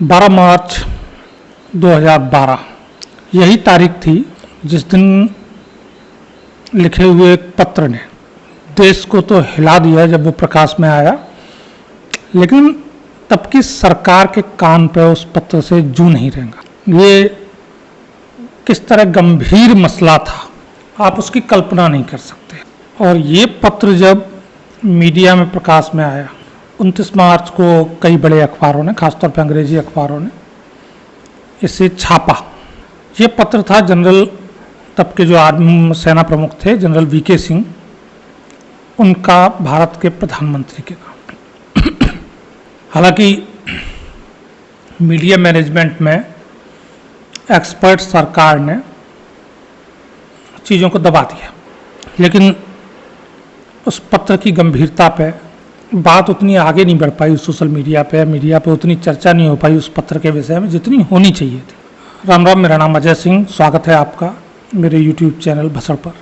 12 मार्च 2012 यही तारीख थी जिस दिन लिखे हुए एक पत्र ने देश को तो हिला दिया जब वो प्रकाश में आया, लेकिन तब की सरकार के कान पे उस पत्र से जू नहीं रहेगा। ये किस तरह गंभीर मसला था आप उसकी कल्पना नहीं कर सकते। और ये पत्र जब मीडिया में प्रकाश में आया 29 मार्च को कई बड़े अखबारों ने, खासतौर पर अंग्रेजी अखबारों ने इसे छापा। ये पत्र था जनरल, तब के जो आर्मी सेना प्रमुख थे जनरल वीके सिंह, उनका भारत के प्रधानमंत्री के नाम। हालांकि मीडिया मैनेजमेंट में एक्सपर्ट सरकार ने चीज़ों को दबा दिया, लेकिन उस पत्र की गंभीरता पे बात उतनी आगे नहीं बढ़ पाई। सोशल मीडिया पे उतनी चर्चा नहीं हो पाई उस पत्र के विषय में जितनी होनी चाहिए थी। राम राम, मेरा नाम अजय सिंह, स्वागत है आपका मेरे यूट्यूब चैनल भसड़ पर।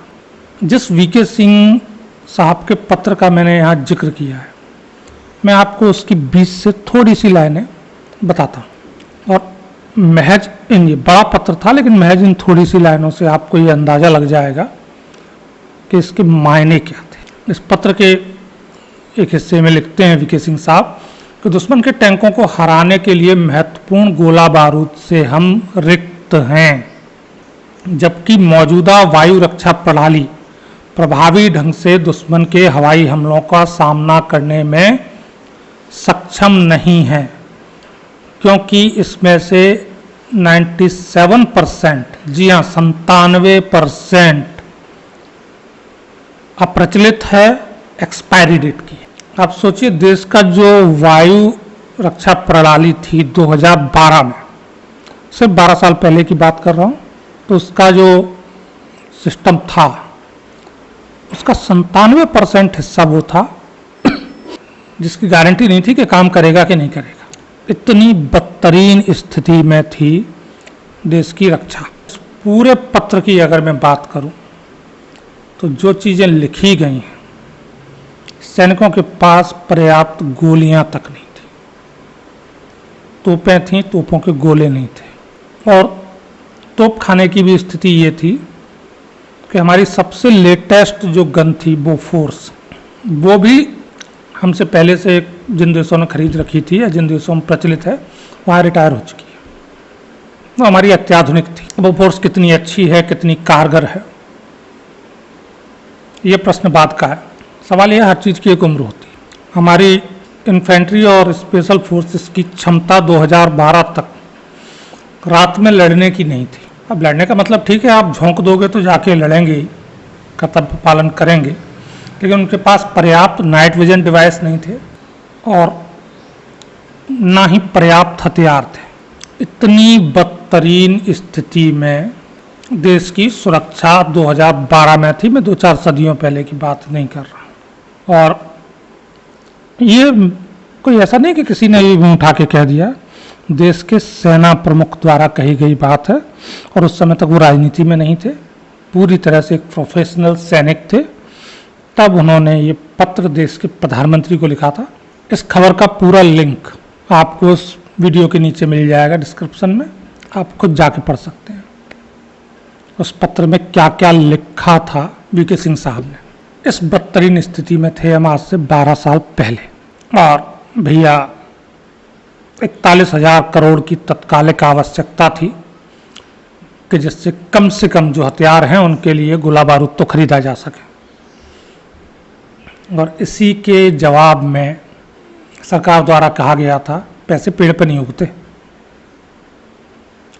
जिस वीके सिंह साहब के पत्र का मैंने यहाँ जिक्र किया है, मैं आपको उसकी 20 से थोड़ी सी लाइनें बताता हूँ। और महज इन, ये बड़ा पत्र था लेकिन महज इन थोड़ी सी लाइनों से आपको ये अंदाज़ा लग जाएगा कि इसके मायने क्या थे। इस पत्र के एक हिस्से में लिखते हैं वीके सिंह साहब कि दुश्मन के टैंकों को हराने के लिए महत्वपूर्ण गोला बारूद से हम रिक्त हैं, जबकि मौजूदा वायु रक्षा प्रणाली प्रभावी ढंग से दुश्मन के हवाई हमलों का सामना करने में सक्षम नहीं है, क्योंकि इसमें से 97%, जी हाँ 97% अप्रचलित है, एक्सपायरी डेट की। आप सोचिए, देश का जो वायु रक्षा प्रणाली थी 2012 में, सिर्फ 12 साल पहले की बात कर रहा हूँ, तो उसका जो सिस्टम था उसका 97% हिस्सा वो था जिसकी गारंटी नहीं थी कि काम करेगा कि नहीं करेगा। इतनी बदतरीन स्थिति में थी देश की रक्षा। इस पूरे पत्र की अगर मैं बात करूं तो जो चीज़ें लिखी गई हैं, सैनिकों के पास पर्याप्त गोलियां तक नहीं थी, तोपें थीं, तोपों के गोले नहीं थे। और तोप खाने की भी स्थिति ये थी कि हमारी सबसे लेटेस्ट जो गन थी बोफोर्स, वो भी हमसे पहले से जिन देशों ने खरीद रखी थी या जिन देशों में प्रचलित है वहाँ रिटायर हो चुकी है, वो हमारी अत्याधुनिक थी। बोफोर्स कितनी अच्छी है, कितनी कारगर है, ये प्रश्न बात का है। सवाल यह, हर चीज़ की एक उम्र होती है। हमारी इन्फेंट्री और स्पेशल फोर्सेस की क्षमता 2012 तक रात में लड़ने की नहीं थी। अब लड़ने का मतलब ठीक है, आप झोंक दोगे तो जाके लड़ेंगे, कर्तव्य पालन करेंगे, लेकिन उनके पास पर्याप्त नाइट विजन डिवाइस नहीं थे और ना ही पर्याप्त हथियार थे। इतनी बदतरीन स्थिति में देश की सुरक्षा 2012 में थी। मैं 2-4 सदियों पहले की बात नहीं कर रहा हूँ। और ये कोई ऐसा नहीं कि किसी ने ये उठा के कह दिया, देश के सेना प्रमुख द्वारा कही गई बात है। और उस समय तक वो राजनीति में नहीं थे, पूरी तरह से एक प्रोफेशनल सैनिक थे। तब उन्होंने ये पत्र देश के प्रधानमंत्री को लिखा था। इस खबर का पूरा लिंक आपको उस वीडियो के नीचे मिल जाएगा डिस्क्रिप्शन में, आप खुद जाके पढ़ सकते हैं उस पत्र में क्या क्या लिखा था वीके सिंह साहब ने। इस बदतरीन स्थिति में थे हम आज से 12 साल पहले। और भैया 41,000 करोड़ की तत्कालिक आवश्यकता थी कि जिससे कम से कम जो हथियार हैं उनके लिए गोला बारूद तो खरीदा जा सके। और इसी के जवाब में सरकार द्वारा कहा गया था, पैसे पेड़ पर नहीं उगते,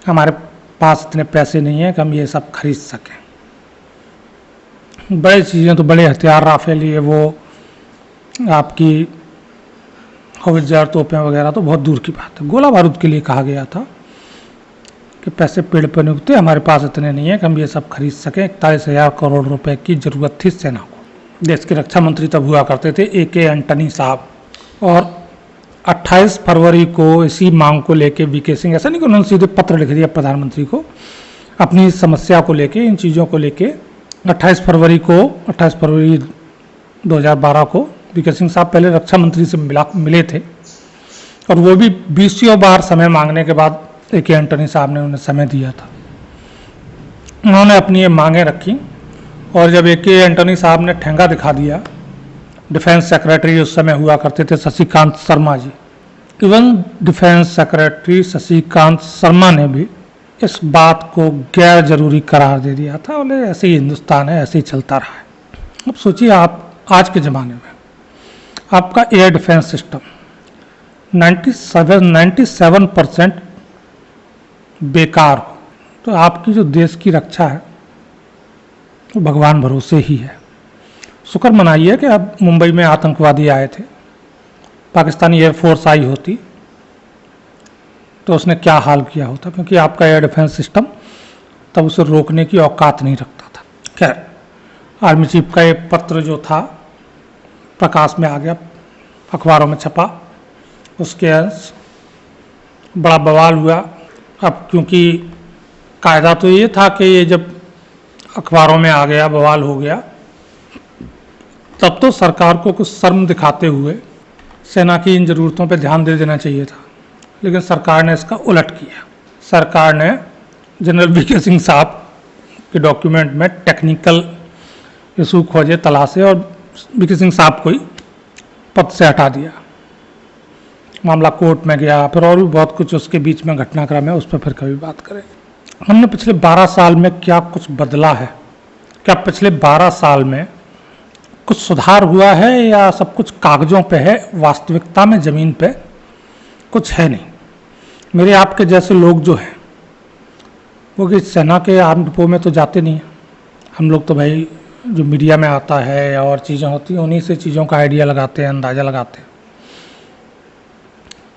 हमारे पास इतने पैसे नहीं है कि हम ये सब खरीद सकें। बड़ी चीज़ें तो, बड़े हथियार, राफेल, ये वो आपकी हौवित्ज़र, तोपें वगैरह तो बहुत दूर की बात है। गोला बारूद के लिए कहा गया था कि पैसे पेड़ पर नहीं उगते, हमारे पास इतने नहीं है कि हम ये सब खरीद सकें। 41,000 करोड़ रुपए की ज़रूरत थी सेना को। देश के रक्षा मंत्री तब हुआ करते थे AK एंटनी साहब। और 28 फरवरी को इसी मांग को लेके वीके सिंह, ऐसा नहीं कि उन्होंने सीधे पत्र लिख दिया प्रधानमंत्री को, अपनी समस्या को लेके, इन चीज़ों को लेके 28 फरवरी 2012 को वीके सिंह साहब पहले रक्षा मंत्री से मिले थे और वो भी 20 बार समय मांगने के बाद ए के एंटनी साहब ने उन्हें समय दिया था। उन्होंने अपनी ये मांगें रखी और जब ए के एंटनी साहब ने ठेंगा दिखा दिया, डिफेंस सेक्रेटरी उस समय हुआ करते थे Shashikant Sharma ji, even defence secretary Shashikant Sharma ने भी इस बात को गैर जरूरी करार दे दिया था। बोले ऐसे ही हिंदुस्तान है, ऐसे ही चलता रहा है। अब सोचिए आप आज के ज़माने में आपका एयर डिफेंस सिस्टम 97% बेकार हो, तो आपकी जो देश की रक्षा है वो भगवान भरोसे ही है। शुक्र मनाइए कि अब मुंबई में आतंकवादी आए थे, पाकिस्तानी एयरफोर्स आई होती तो उसने क्या हाल किया होता, क्योंकि आपका एयर डिफेंस सिस्टम तब उसे रोकने की औकात नहीं रखता था। खैर, आर्मी चीफ का एक पत्र जो था प्रकाश में आ गया, अखबारों में छपा, उसके अंश बड़ा बवाल हुआ। अब क्योंकि कायदा तो ये था कि ये जब अखबारों में आ गया, बवाल हो गया, तब तो सरकार को कुछ शर्म दिखाते हुए सेना की इन ज़रूरतों पर ध्यान दे देना चाहिए था, लेकिन सरकार ने इसका उलट किया। सरकार ने जनरल वी के सिंह साहब के डॉक्यूमेंट में टेक्निकल इशू खोजे, तलाशे और वी के सिंह साहब को ही पद से हटा दिया। मामला कोर्ट में गया, फिर और भी बहुत कुछ उसके बीच में घटनाक्रम है, उस पर फिर कभी बात करें। हमने पिछले 12 साल में क्या कुछ बदला है? क्या पिछले 12 साल में कुछ सुधार हुआ है या सब कुछ कागजों पे है? वास्तविकता में ज़मीन पे कुछ है नहीं। मेरे आपके जैसे लोग जो हैं वो कि सेना के आर्म डिपो में तो जाते नहीं हैं। हम लोग तो भाई जो मीडिया में आता है और चीज़ें होती हैं उन्हीं से चीज़ों का आइडिया लगाते हैं, अंदाज़ा लगाते हैं।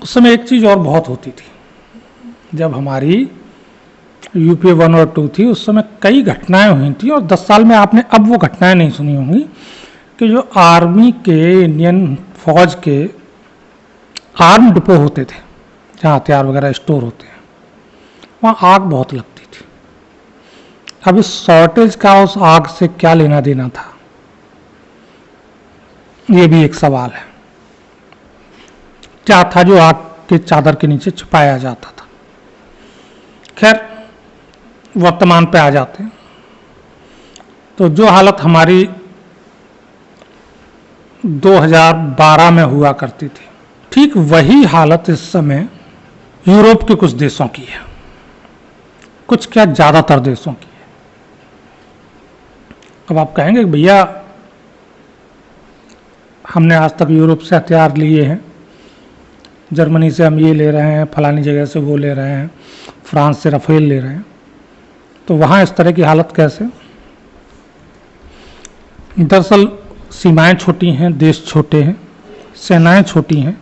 उस समय एक चीज़ और बहुत होती थी, जब हमारी यूपी 1 और 2 थी, उस समय कई घटनाएं हुई थी और 10 साल में आपने अब वो घटनाएं नहीं सुनी होंगी कि जो आर्मी के, इंडियन फौज के आर्म डिपो होते थे जहाँ हथियार वगैरह स्टोर होते हैं, वहाँ आग बहुत लगती थी। अब इस शॉर्टेज का उस आग से क्या लेना देना था, ये भी एक सवाल है। क्या था जो आग के चादर के नीचे छुपाया जाता था? खैर, वर्तमान पे आ जाते हैं तो जो हालत हमारी 2012 में हुआ करती थी, ठीक वही हालत इस समय यूरोप के कुछ देशों की है, कुछ क्या ज़्यादातर देशों की है। अब आप कहेंगे भैया हमने आज तक यूरोप से हथियार लिए हैं, जर्मनी से हम ये ले रहे हैं, फलानी जगह से वो ले रहे हैं, फ्रांस से राफेल ले रहे हैं, तो वहाँ इस तरह की हालत कैसे? दरअसल सीमाएं छोटी हैं, देश छोटे हैं, सेनाएं छोटी हैं,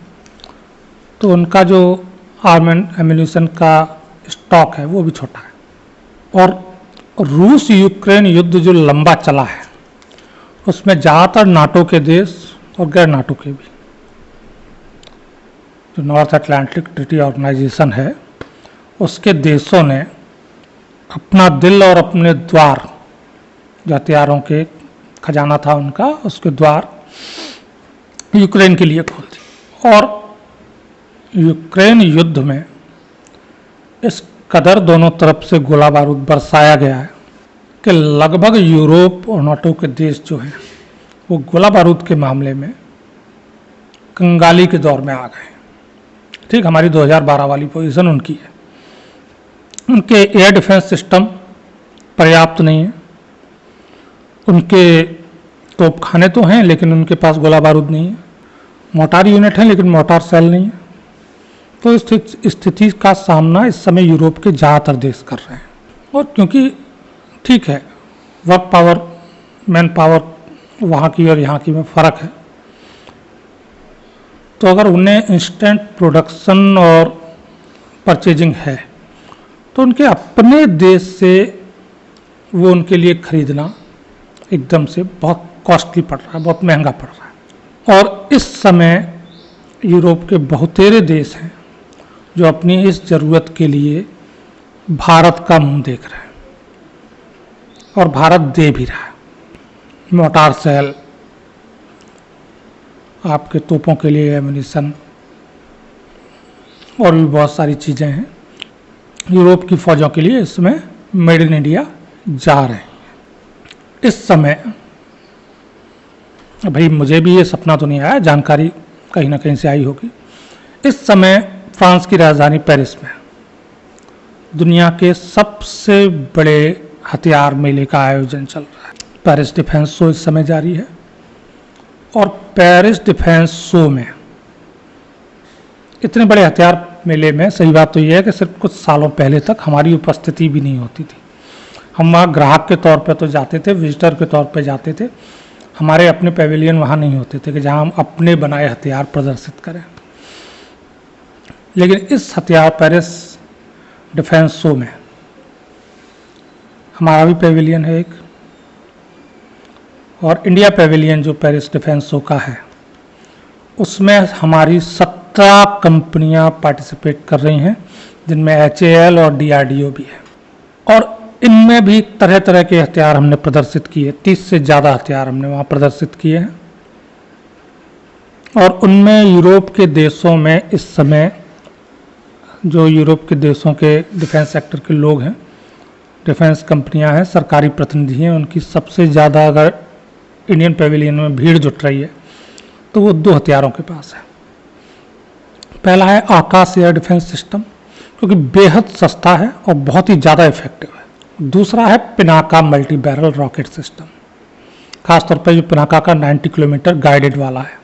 तो उनका जो आर्म एंड एम्यूनिशन का स्टॉक है वो भी छोटा है। और रूस यूक्रेन युद्ध जो लंबा चला है उसमें ज़्यादातर नाटो के देश और गैर नाटो के भी, जो नॉर्थ अटलांटिक ट्रीटी ऑर्गेनाइजेशन है, उसके देशों ने अपना दिल और अपने द्वार, जो हथियारों के खजाना था उनका, उसके द्वार यूक्रेन के लिए खोल दिए। और यूक्रेन युद्ध में इस कदर दोनों तरफ से गोला बारूद बरसाया गया है कि लगभग यूरोप और नाटो के देश जो हैं वो गोला बारूद के मामले में कंगाली के दौर में आ गए। ठीक हमारी 2012 वाली पोजीशन उनकी है। उनके एयर डिफेंस सिस्टम पर्याप्त नहीं है, उनके तोपखाने तो हैं लेकिन उनके पास गोला बारूद नहीं है, मोटार यूनिट है लेकिन मोटार सेल नहीं है। तो इस स्थिति का सामना इस समय यूरोप के ज़्यादातर देश कर रहे हैं। और क्योंकि ठीक है, वर्क पावर, मैन पावर वहाँ की और यहाँ की में फ़र्क है, तो अगर उन्हें इंस्टेंट प्रोडक्शन और परचेजिंग है तो उनके अपने देश से वो उनके लिए खरीदना एकदम से बहुत कॉस्टली पड़ रहा है, बहुत महंगा पड़ रहा है। और इस समय यूरोप के बहुतेरे देश हैं जो अपनी इस ज़रूरत के लिए भारत का मुंह देख रहे हैं और भारत दे भी रहा है। मोटार सेल, आपके तोपों के लिए एम्यूनिशन, और भी बहुत सारी चीज़ें हैं। यूरोप की फ़ौजों के लिए इसमें मेड इन इंडिया जा रहे हैं। इस समय भाई मुझे भी ये सपना तो नहीं आया, जानकारी कहीं ना कहीं से आई होगी। इस समय फ्रांस की राजधानी पेरिस में दुनिया के सबसे बड़े हथियार मेले का आयोजन चल रहा है। पेरिस डिफेंस शो इस समय जारी है और पेरिस डिफेंस शो में इतने बड़े हथियार मेले में सही बात तो यह है कि सिर्फ कुछ सालों पहले तक हमारी उपस्थिति भी नहीं होती थी। हम वहाँ ग्राहक के तौर पे तो जाते थे, विजिटर के तौर पे जाते थे, हमारे अपने पेविलियन वहाँ नहीं होते थे कि जहाँ हम अपने बनाए हथियार प्रदर्शित करें। लेकिन इस हथियार पेरिस डिफेंस शो में हमारा भी पेविलियन है एक, और इंडिया पेविलियन जो पेरिस डिफेंस शो का है उसमें हमारी 17 कंपनियां पार्टिसिपेट कर रही हैं, जिनमें HAL और DRDO भी है। और इनमें भी तरह तरह के हथियार हमने प्रदर्शित किए, 30 से ज़्यादा हथियार हमने वहाँ प्रदर्शित किए हैं। और उनमें यूरोप के देशों में इस समय जो यूरोप के देशों के डिफेंस सेक्टर के लोग हैं, डिफेंस कंपनियां हैं, सरकारी प्रतिनिधि हैं, उनकी सबसे ज़्यादा अगर इंडियन पेविलियन में भीड़ जुट रही है तो वो 2 हथियारों के पास है। पहला है आकाश एयर डिफेंस सिस्टम, क्योंकि बेहद सस्ता है और बहुत ही ज़्यादा इफेक्टिव है। दूसरा है Pinaka multi barrel rocket system, खासतौर पर जो पिनाका का 90 किलोमीटर गाइडेड वाला है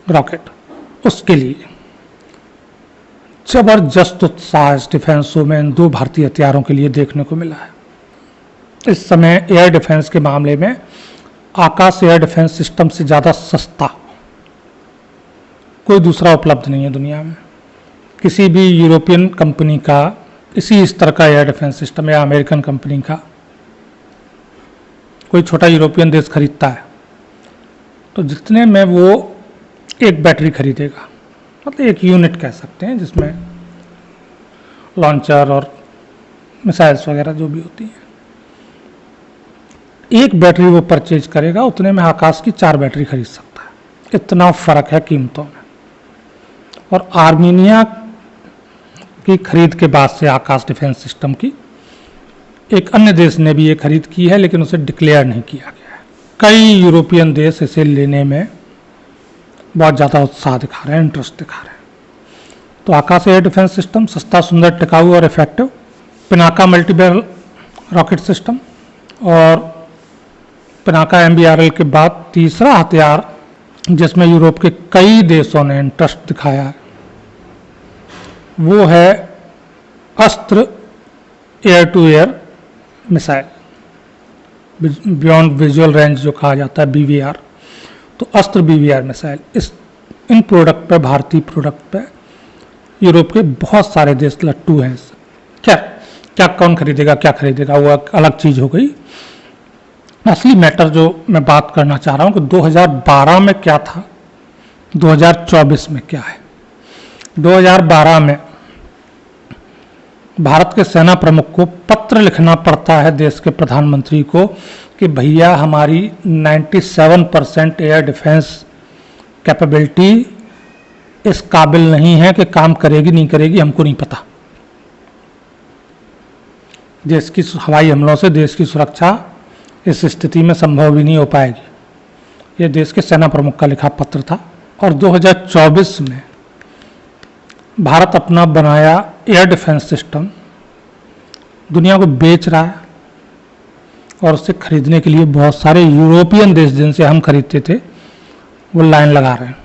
रॉकेट, उसके लिए जबरदस्त उत्साह इस डिफेंस शो में इन 2 भारतीय हथियारों के लिए देखने को मिला है। इस समय एयर डिफेंस के मामले में आकाश एयर डिफेंस सिस्टम से ज़्यादा सस्ता कोई दूसरा उपलब्ध नहीं है दुनिया में। किसी भी यूरोपियन कंपनी का इसी स्तर का एयर डिफेंस सिस्टम या अमेरिकन कंपनी का कोई छोटा यूरोपियन देश खरीदता है तो जितने में वो एक बैटरी खरीदेगा, मतलब एक यूनिट कह सकते हैं, जिसमें लॉन्चर और मिसाइल्स वगैरह जो भी होती हैं, एक बैटरी वो परचेज करेगा, उतने में आकाश की 4 बैटरी खरीद सकता है। इतना फर्क है कीमतों में। और आर्मीनिया की खरीद के बाद से आकाश डिफेंस सिस्टम की एक अन्य देश ने भी ये खरीद की है, लेकिन उसे डिक्लेयर नहीं किया गया है। कई यूरोपियन देश इसे लेने में बहुत ज़्यादा उत्साह दिखा रहे हैं, इंटरेस्ट दिखा रहे हैं। तो आकाश एयर डिफेंस सिस्टम सस्ता, सुंदर, टिकाऊ और effective, Pinaka multi barrel rocket system, और पिनाका MBRL के बाद तीसरा हथियार जिसमें यूरोप के कई देशों ने इंटरेस्ट दिखाया है वो है Astra air to air missile, beyond visual range जो कहा जाता है, BVR। तो अस्त्र BVR मिसाइल, इन प्रोडक्ट पे, भारतीय प्रोडक्ट पे यूरोप के बहुत सारे देश लट्टू हैं। क्या कौन खरीदेगा, क्या खरीदेगा, वो अलग चीज़ हो गई। असली मैटर जो मैं बात करना चाह रहा हूँ कि 2012 में क्या था, 2024 में क्या है। 2012 में भारत के सेना प्रमुख को पत्र लिखना पड़ता है देश के प्रधानमंत्री को कि भैया हमारी 97% एयर डिफेंस कैपेबिलिटी इस काबिल नहीं है कि काम करेगी नहीं करेगी, हमको नहीं पता। देश की हवाई हमलों से देश की सुरक्षा इस स्थिति में संभव भी नहीं हो पाएगी। ये देश के सेना प्रमुख का लिखा पत्र था। और 2024 में भारत अपना बनाया एयर डिफेंस सिस्टम दुनिया को बेच रहा है और उससे खरीदने के लिए बहुत सारे यूरोपियन देश जिनसे हम खरीदते थे वो लाइन लगा रहे हैं,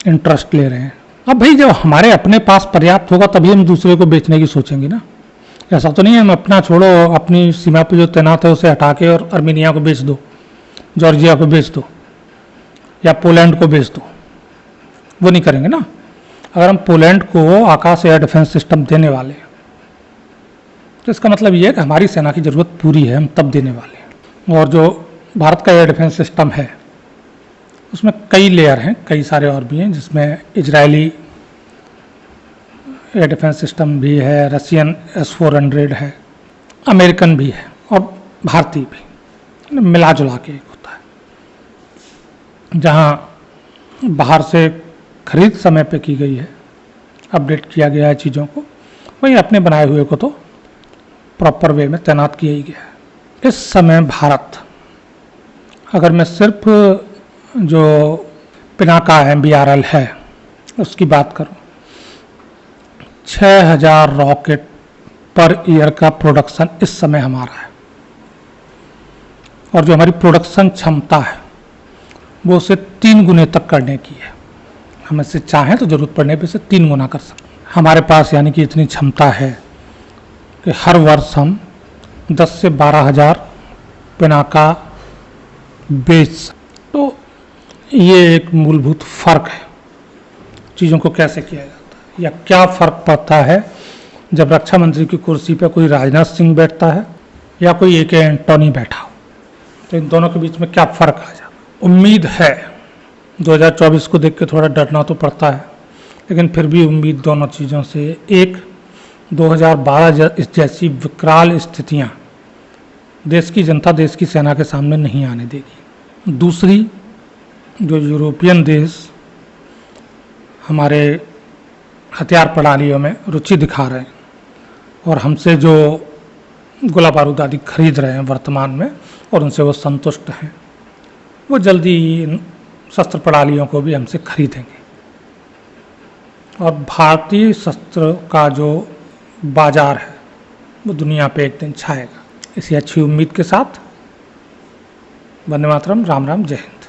इंटरेस्ट ले रहे हैं। अब भाई जब हमारे अपने पास पर्याप्त होगा तभी हम दूसरे को बेचने की सोचेंगे ना। ऐसा तो नहीं है हम अपना छोड़ो, अपनी सीमा पे जो तैनात है उसे हटा के और आर्मेनिया को बेच दो, जॉर्जिया को बेच दो या पोलैंड को बेच दो, वो नहीं करेंगे ना। अगर हम पोलैंड को आकाश एयर डिफेंस सिस्टम देने वाले हैं तो इसका मतलब ये है कि हमारी सेना की ज़रूरत पूरी है, हम तब देने वाले हैं। और जो भारत का एयर डिफेंस सिस्टम है उसमें कई लेयर हैं, कई सारे और भी हैं, जिसमें इजरायली एयर डिफेंस सिस्टम भी है, रशियन S-400 है, अमेरिकन भी है और भारतीय भी, मिला जुला के एक होता है। जहाँ बाहर से खरीद समय पे की गई है अपडेट किया गया है चीज़ों को, वहीं अपने बनाए हुए को तो प्रॉपर वे में तैनात किया ही गया है। इस समय भारत, अगर मैं सिर्फ जो पिनाका MBRL है उसकी बात करूं, 6000 रॉकेट पर ईयर का प्रोडक्शन इस समय हमारा है, और जो हमारी प्रोडक्शन क्षमता है वो उसे 3 गुने तक करने की है। हम इससे चाहें तो जरूरत पड़ने पे इसे 3 गुना कर सकते हैं हमारे पास, यानी कि इतनी क्षमता है कि हर वर्ष हम 10 से 12,000 पिनाका बेच। तो ये एक मूलभूत फर्क है चीज़ों को कैसे किया जाता है, या क्या फ़र्क पड़ता है जब रक्षा मंत्री की कुर्सी पर कोई राजनाथ सिंह बैठता है या कोई AK एंटोनी बैठा हो, तो इन दोनों के बीच में क्या फ़र्क आ जाता है। उम्मीद है 2024 को देख के थोड़ा डरना तो पड़ता है, लेकिन फिर भी उम्मीद दोनों चीज़ों से, एक 2012 जैसी विकराल स्थितियाँ देश की जनता, देश की सेना के सामने नहीं आने देगी। दूसरी, जो यूरोपियन देश हमारे हथियार प्रणालियों में रुचि दिखा रहे हैं और हमसे जो गोला बारूद आदि खरीद रहे हैं वर्तमान में, और उनसे वो संतुष्ट हैं, वो जल्दी इन शस्त्र प्रणालियों को भी हमसे खरीदेंगे, और भारतीय शस्त्र का जो बाजार है वो दुनिया पे एक दिन छाएगा। इसी अच्छी उम्मीद के साथ वंदे मातरम, राम राम, जय हिंद।